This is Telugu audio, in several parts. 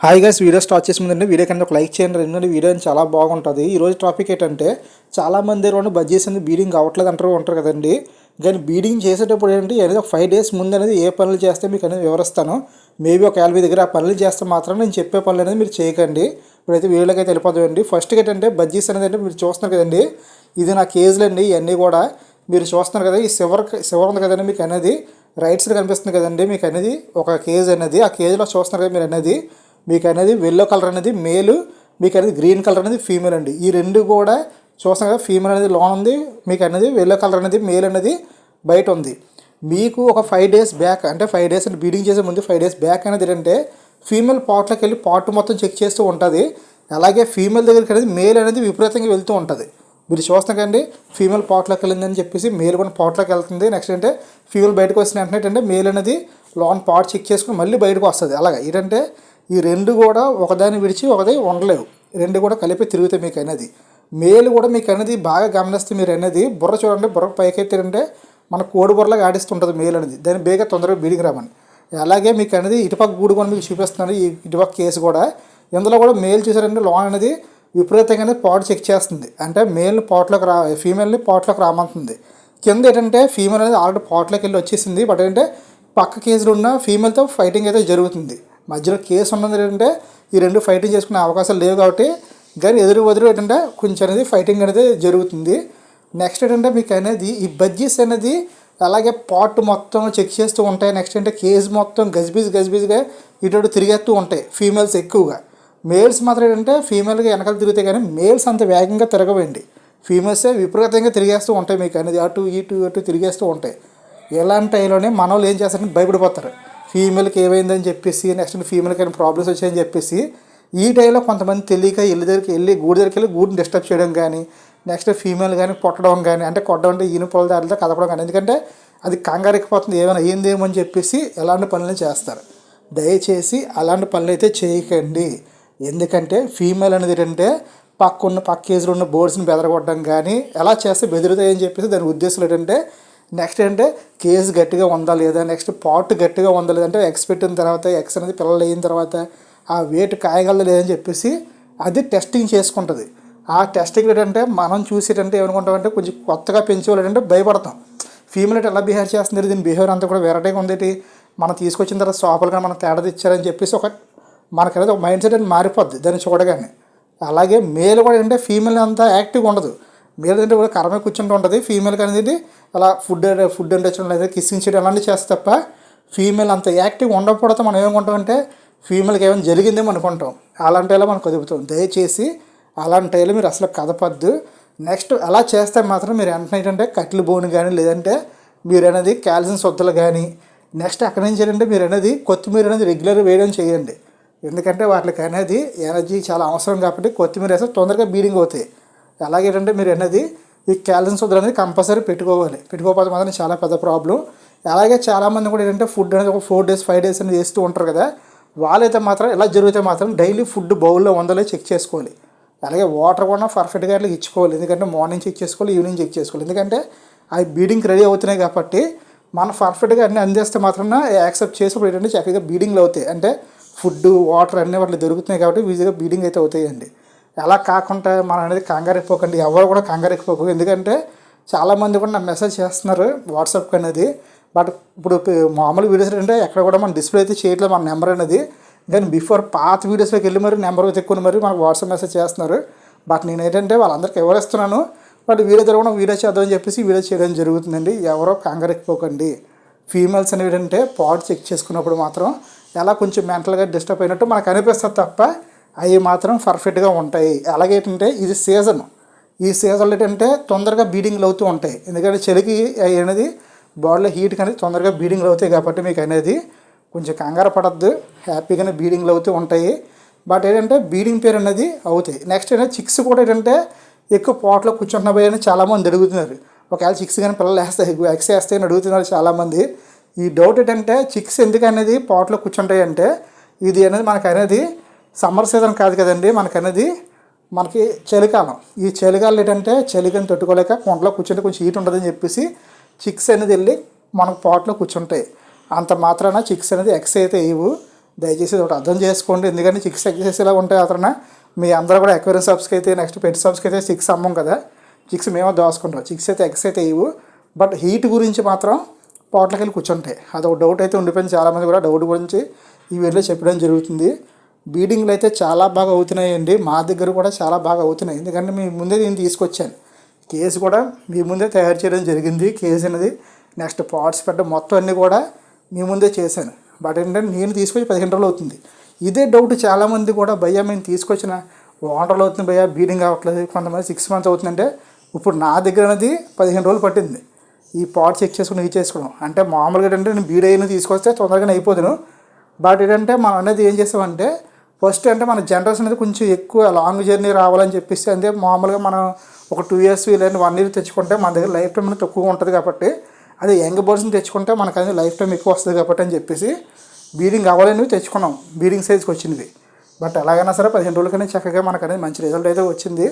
హాయ్ గైస్, వీడియో స్టార్ట్ చేసే ముందండి వీడియో కింద ఒక లైక్ చేయండి. ఎందుకంటే వీడియో చాలా బాగుంటుంది. ఈరోజు టాపిక్ ఏంటంటే, చాలామంది రెండు బడ్జెట్స్ అనేది బీడింగ్ అవ్వట్లేదు ఉంటారు కదండి. కానీ బీడింగ్ చేసేటప్పుడు ఏంటంటే అనేది ఒక 5 days ముందు అనేది ఏ పనులు చేస్తే మీకు అనేది వివరిస్తాను. మేబీ ఒకవేళ మీ దగ్గర ఆ పనులు చేస్తే మాత్రం నేను చెప్పే పనులు అనేది మీరు చేయకండి. ఇప్పుడైతే వీడియోలోకి అయితే వెళ్ళిపోతామండి. ఫస్ట్ ఏంటంటే బడ్జెట్స్ అనేది అంటే మీరు చూస్తున్నారు కదండి, ఇది నా కేజీలు అండి. ఇవన్నీ కూడా మీరు చూస్తున్నారు కదా, ఈ సివర్ ఉంది కదండి మీకు అనేది రైట్ సైడ్ కనిపిస్తుంది కదండి. మీకు అనేది ఒక కేజీ అనేది, ఆ కేజీలో చూస్తున్నారు కదా మీరు అనేది, మీకు అనేది ఎల్లో కలర్ అనేది మేలు, మీకు అనేది గ్రీన్ కలర్ అనేది ఫీమేల్ అండి. ఈ రెండు కూడా చూస్తాం కదా, ఫీమేల్ అనేది లోన్ ఉంది, మీకు అనేది ఎల్లో కలర్ అనేది మేల్ అనేది బయట ఉంది. మీకు ఒక 5 days బ్యాక్, అంటే 5 days అంటే బీడింగ్ చేసే ముందు 5 days బ్యాక్ అనేది ఏంటంటే ఫీమేల్ పాట్లోకి వెళ్ళి పాట్ మొత్తం చెక్ చేస్తూ ఉంటుంది. అలాగే ఫీమేల్ దగ్గరికి అనేది మేల్ అనేది విపరీతంగా వెళ్తూ ఉంటుంది. మీరు చూస్తాం కదండి, ఫీమేల్ పాట్లోకి వెళ్ళిందని చెప్పేసి మేల్ కూడా పాట్లోకి వెళ్తుంది. నెక్స్ట్ అంటే ఫీమేల్ బయటకు వచ్చిన వెంటనే ఏంటంటే మేల్ అనేది లోన్ పాట్ చెక్ చేసుకుని మళ్ళీ బయటకు వస్తుంది. అలాగే ఏంటంటే ఈ రెండు కూడా ఒకదాన్ని విడిచి ఒకది ఉండలేవు, రెండు కూడా కలిపి తిరుగుతాయి. మీకు అనేది మేలు కూడా మీకు అనేది బాగా గమనిస్తే మీరు అనేది బుర్ర చూడండి, బుర్ర పైకెత్తారంటే మన కోడి బుర్రలాగా ఆడిస్తుంటుంది మేలు అనేది, దాన్ని బేగా తొందరగా బీడికి రామని. అలాగే మీకు అనేది ఇటుపక్క గూడు కూడా మీకు చూపిస్తున్నాను. ఈ ఇటుపక్క కేసు కూడా, ఇందులో కూడా మేల్ చూసారంటే లోన్ అనేది విపరీతంగానే పాట్ చెక్ చేస్తుంది. అంటే మేల్ని పాట్లోకి ఫీమేల్ని పాట్లోకి రామంటుంది. కింద ఏంటంటే ఫీమేల్ అనేది ఆల్రెడీ పాట్లోకి వెళ్ళి వచ్చేసింది. బట్ ఏంటంటే పక్క కేసులో ఉన్న ఫీమేల్తో ఫైటింగ్ అయితే జరుగుతుంది. మధ్యలో కేసు ఉన్నది ఏంటంటే ఈ రెండు ఫైటింగ్ చేసుకునే అవకాశాలు లేవు కాబట్టి, కానీ ఎదురు ఏంటంటే కొంచెం అనేది ఫైటింగ్ అనేది జరుగుతుంది. నెక్స్ట్ ఏంటంటే మీకు అనేది ఈ బడ్జెస్ అనేది అలాగే పాట్ మొత్తం చెక్ చేస్తూ ఉంటాయి. నెక్స్ట్ అంటే కేజ్ మొత్తం గజిబిజిగా ఇటు తిరిగేస్తూ ఉంటాయి ఫీమేల్స్ ఎక్కువగా. మేల్స్ మాత్రం ఏంటంటే ఫీమేల్గా వెనకాల తిరుగుతాయి, కానీ మేల్స్ అంత వేగంగా తిరగవండి. ఫీమేల్సే విపరీతంగా తిరిగేస్తూ ఉంటాయి. మీకు అనేది అటు ఇటు తిరిగేస్తూ ఉంటాయి. ఇలాంటి టైంలోనే మన వాళ్ళు ఏం చేస్తారంటే భయపడిపోతారు, ఫీమేల్కి ఏమైందని చెప్పేసి, నెక్స్ట్ ఫీమేల్కి ఏమైనా ప్రాబ్లమ్స్ వచ్చాయని చెప్పేసి. ఈ టైంలో కొంతమంది తెలియక గూడి దగ్గరికి వెళ్ళి గూడిని డిస్టర్బ్ చేయడం కానీ, నెక్స్ట్ ఫీమేల్ కానీ కొట్టడం కానీ, అంటే కొట్టడం అంటే ఈయన పొల దారితో కదపడం కానీ, ఎందుకంటే అది కంగారెక్కిపోతుంది ఏమైనా ఏందేమో అని చెప్పేసి ఎలాంటి పనులు చేస్తారు. దయచేసి అలాంటి పనులు అయితే చేయకండి. ఎందుకంటే ఫీమేల్ అనేది ఏంటంటే పక్క కేజీలో ఉన్న బోర్డ్స్ని బెదరగొట్టడం కానీ ఎలా చేస్తే బెదురుతాయని చెప్పేసి దాని ఉద్దేశం ఏంటంటే, నెక్స్ట్ అంటే కేజ్ గట్టిగా ఉందా లేదా, నెక్స్ట్ పాట్ గట్టిగా ఉందా లేదంటే ఎగ్స్ పెట్టిన తర్వాత ఎగ్స్ అనేది పిల్లలు అయిన తర్వాత ఆ వెయిట్ కాయగలదా లేదని చెప్పేసి అది టెస్టింగ్ చేసుకుంటుంది. ఆ టెస్టింగ్ ఏంటంటే మనం చూసేటంటే ఏమనుకుంటామంటే కొంచెం కొత్తగా పెంచేవాళ్ళంటే భయపడతాం. ఫీమేల్ అంటే ఎలా బిహేవ్ చేస్తుంది, దీని బిహేవియర్ అంతా కూడా వెరైటీగా ఉంది, మనం తీసుకొచ్చిన తర్వాత షాపులుగా మనం తేడా తెచ్చారని చెప్పేసి మనకనేది ఒక మైండ్ సెట్ అనేది మారిపోద్ది దాన్ని చూడగానే. అలాగే మేల్ కూడా ఏంటంటే ఫీమేల్ అంతా యాక్టివ్గా ఉండదు. మేల్ అంటే కూడా కరమే కూర్చుంటూ ఉంటుంది. ఫీమేల్కి అనేది అలా ఫుడ్ అంటే లేదా కిస్సింగ్ చేయడం అలాంటివి చేస్తే తప్ప ఫీమేల్ అంత యాక్టివ్గా ఉండకపోతే మనం ఏమనుకుంటామంటే ఫీమేల్కి ఏమైనా జరిగిందేమో అనుకుంటాం. అలాంటి టైంలో మనం కదుపుతాం. దయచేసి అలాంటి టైంలో మీరు అసలు కదపద్దు. నెక్స్ట్ అలా చేస్తే మాత్రం మీరు వెంటనే ఏంటంటే కట్లు బోన్ కానీ, లేదంటే మీరు అనేది కాల్షియం శుద్ధలు కానీ, నెక్స్ట్ అక్కడి నుంచి ఏంటంటే మీరు అనేది కొత్తిమీర అనేది రెగ్యులర్గా వేయడం చేయండి. ఎందుకంటే వాటికి అనేది ఎనర్జీ చాలా అవసరం కాబట్టి కొత్తిమీర వేస్తే తొందరగా బీడింగ్ అవుతాయి. అలాగే ఏంటంటే మీరు అనేది ఈ కాల్షియం శుద్ధులు అనేది కంపల్సరీ పెట్టుకోకపోతే మాత్రం చాలా పెద్ద ప్రాబ్లం. అలాగే చాలామంది కూడా ఏంటంటే ఫుడ్ అనేది ఒక 4 days 5 days అనేది వేస్తూ ఉంటారు కదా, వాళ్ళైతే మాత్రం ఇలా జరిగితే మాత్రం డైలీ ఫుడ్ బౌల్లో ఉందో చెక్ చేసుకోవాలి. అలాగే వాటర్ కూడా పర్ఫెక్ట్గా అట్లా ఇచ్చుకోవాలి. ఎందుకంటే మార్నింగ్ చెక్ చేసుకోవాలి, ఈవినింగ్ చెక్ చేసుకోవాలి. ఎందుకంటే అవి బీడింగ్కి రెడీ అవుతున్నాయి కాబట్టి మనం పర్ఫెక్ట్గా అన్నీ అందిస్తే మాత్రం యాక్సెప్ట్ చేసినప్పుడు ఏంటంటే చక్కగా బీడింగ్లు అవుతాయి. అంటే ఫుడ్ వాటర్ అన్నీ వాటిలో దొరుకుతున్నాయి కాబట్టి ఈజీగా బీడింగ్ అయితే అవుతాయండి. అలా కాకుండా మనం అనేది కంగారెక్కిపోకండి, ఎవరు కూడా కంగారెక్కిపోకు. ఎందుకంటే చాలామంది కూడా నాకు మెసేజ్ చేస్తున్నారు వాట్సాప్కి అనేది. బట్ ఇప్పుడు మామూలు వీడియోస్ అంటే ఎక్కడ కూడా మనం డిస్ప్లే అయితే చేయట్లేదు మన నెంబర్ అనేది. కానీ బిఫోర్ పాత వీడియోస్లోకి వెళ్ళి మరి నెంబర్ తెక్కుని మరి మనకు వాట్సాప్ మెసేజ్ చేస్తున్నారు. బట్ నేను ఏంటంటే వాళ్ళందరికీ ఎవరిస్తున్నాను, బట్ వీడియో జరగడం వీడియో చేద్దామని చెప్పేసి వీడియో చేయడం జరుగుతుందండి. ఎవరో కంగారెక్కిపోకండి. ఫీమేల్స్ అనేవి ఏంటంటే పాట్ చెక్ చేసుకున్నప్పుడు మాత్రం ఎలా కొంచెం మెంటల్గా డిస్టర్బ్ అయినట్టు మనకు అనిపిస్తుంది తప్ప అవి మాత్రం పర్ఫెక్ట్గా ఉంటాయి. అలాగే ఏంటంటే ఇది సీజన్, ఈ సీజన్లో ఏంటంటే తొందరగా బీడింగ్లు అవుతూ ఉంటాయి. ఎందుకంటే చలికి అనేది బాడీలో హీట్కి అనేది తొందరగా బీడింగ్లు అవుతాయి కాబట్టి మీకు అనేది కొంచెం కంగారు పడద్దు, హ్యాపీగానే బీడింగ్లు అవుతూ ఉంటాయి. బట్ ఏంటంటే బీడింగ్ పేరు అనేది అవుతాయి. నెక్స్ట్ ఏంటంటే చిక్స్ కూడా ఏంటంటే ఎక్కువ పాట్లో కూర్చుంటున్న పోయి అని చాలామంది అడుగుతున్నారు. ఒకవేళ చిక్స్ కానీ పిల్లలు ఎగ్స్ వేస్తాయని అడుగుతున్నారు చాలామంది. ఈ డౌట్ ఏంటంటే చిక్స్ ఎందుకు అనేది పాట్లో కూర్చుంటాయి అంటే, ఇది అనేది మనకు అనేది సమ్మర్ సీజన్ కాదు కదండి, మనకి చలికాలం. ఈ చలికాలం ఏంటంటే చలికని తట్టుకోలేక కొండలో కూర్చుంటే కొంచెం హీట్ ఉంటుందని చెప్పేసి చిక్స్ అనేది వెళ్ళి మనకు పాట్లో కూర్చుంటాయి. అంత మాత్రాన చిక్స్ అనేది ఎగ్స్ అయితే ఇవ్వు. దయచేసి ఒకటి అర్థం చేసుకోండి. ఎందుకంటే చిక్స్ ఎక్సెస్ ఇలా ఉంటాయి. అతను మీ అందరూ కూడా ఎక్వేరియం షాప్స్కి అయితే నెక్స్ట్ పెట్ షాప్స్కి అయితే చిక్స్ అమ్మం కదా, చిక్స్ మేమో దోసుకుంటాం. చిక్స్ అయితే ఎగ్స్ అయితే ఇవ్వు, బట్ హీట్ గురించి మాత్రం పోట్లకి వెళ్ళి కూర్చుంటాయి. అదొక డౌట్ అయితే ఉండిపోయింది. చాలామంది కూడా డౌట్ గురించి ఈ వీడియోలో చెప్పడం జరుగుతుంది. బీడింగ్లు అయితే చాలా బాగా అవుతున్నాయండి. మా దగ్గర కూడా చాలా బాగా అవుతున్నాయి. ఎందుకంటే మీ ముందే నేను తీసుకొచ్చాను. కేసు కూడా మీ ముందే తయారు చేయడం జరిగింది. కేసు అనేది నెక్స్ట్ పాట్స్ పెట్టడం మొత్తం అన్నీ కూడా మీ ముందే చేశాను. బట్ ఏంటంటే నేను తీసుకొచ్చి 15 రోజులు అవుతుంది. ఇదే డౌట్ చాలామంది కూడా, భయ్యా మేము తీసుకొచ్చిన 1 రోజులు అవుతుంది భయ్యా, బీడింగ్ అవ్వట్లేదు, కొంతమంది 6 months అవుతుందంటే ఇప్పుడు నా దగ్గర అనేది 15 రోజులు పట్టింది ఈ పాట్ చెక్ చేసుకుని ఇది చేసుకోవడం. అంటే మామూలుగా ఏంటంటే నేను బీడ్ అయిన తీసుకొస్తే తొందరగానే అయిపోదును. బట్ ఏంటంటే మనం అనేది ఏం చేస్తామంటే ఫస్ట్ అంటే మన జనరేషన్ అనేది కొంచెం ఎక్కువ లాంగ్ జర్నీ రావాలని చెప్పేసి, అంటే మామూలుగా మనం ఒక 2 years లేదా 1 year తెచ్చుకుంటే మన దగ్గర లైఫ్ టైం అనేది తక్కువగా ఉంటుంది కాబట్టి, అదే యంగ్ బర్డ్స్ని తెచ్చుకుంటే మనకు అనేది లైఫ్ టైం ఎక్కువ వస్తుంది కాబట్టి అని చెప్పేసి బీడింగ్ అవ్వాలనేవి తెచ్చుకున్నాం, బీడింగ్ సైజ్కి వచ్చినవి. బట్ ఎలాగైనా సరే 15 రోజులకనే చక్కగా మనకు అనేది మంచి రిజల్ట్ అయితే వచ్చింది.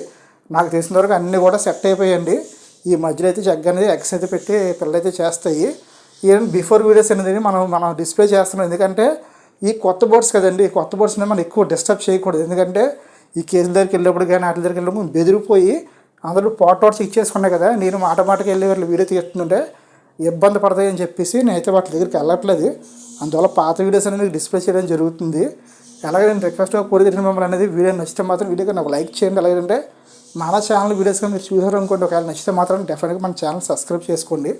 నాకు తెలిసిన వరకు అన్నీ కూడా సెట్ అయిపోయాయండి. ఈ మధ్యలో అయితే చక్కగా అనేది ఎగ్స్ అయితే పెట్టి పిల్లలు అయితే చేస్తాయి. ఈవెన్ బిఫోర్ వీడియోస్ అనేది మనం డిస్ప్లే చేస్తున్నాం. ఎందుకంటే ఈ కొత్త బర్డ్స్ కదండి, ఈ కొత్త బర్డ్స్ని మనం ఎక్కువ డిస్టర్బ్ చేయకూడదు. ఎందుకంటే ఈ కేసుల దగ్గరికి వెళ్ళినప్పుడు కానీ వాటి దగ్గరికి వెళ్ళినప్పుడు బెదిరిపోయి అందరూ పాట్స్ ఇచ్చేసుకున్నాయి కదా, నేను మాటకి వెళ్ళి వాళ్ళు వీడియో తీస్తుంటే ఇబ్బంది పడతాయని చెప్పేసి నేనైతే వాటి దగ్గరికి వెళ్ళట్లేదు. అందువల్ల పాత వీడియోస్ అనేది డిస్ప్లే చేయడం జరుగుతుంది. అలాగే నేను రిక్వెస్ట్గా కోరిన మిమ్మల్ని అనేది వీడియో నచ్చితే మాత్రం వీడియోకి నాకు లైక్ చేయండి. అలాగంటే మన ఛానల్ వీడియోస్ కానీ మీరు చూసారు అనుకోండి, ఒకవేళ నచ్చితే మాత్రం డెఫినెట్గా మన ఛానల్ సబ్స్క్రైబ్ చేసుకోండి.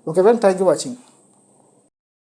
Okay friend, thank you watching.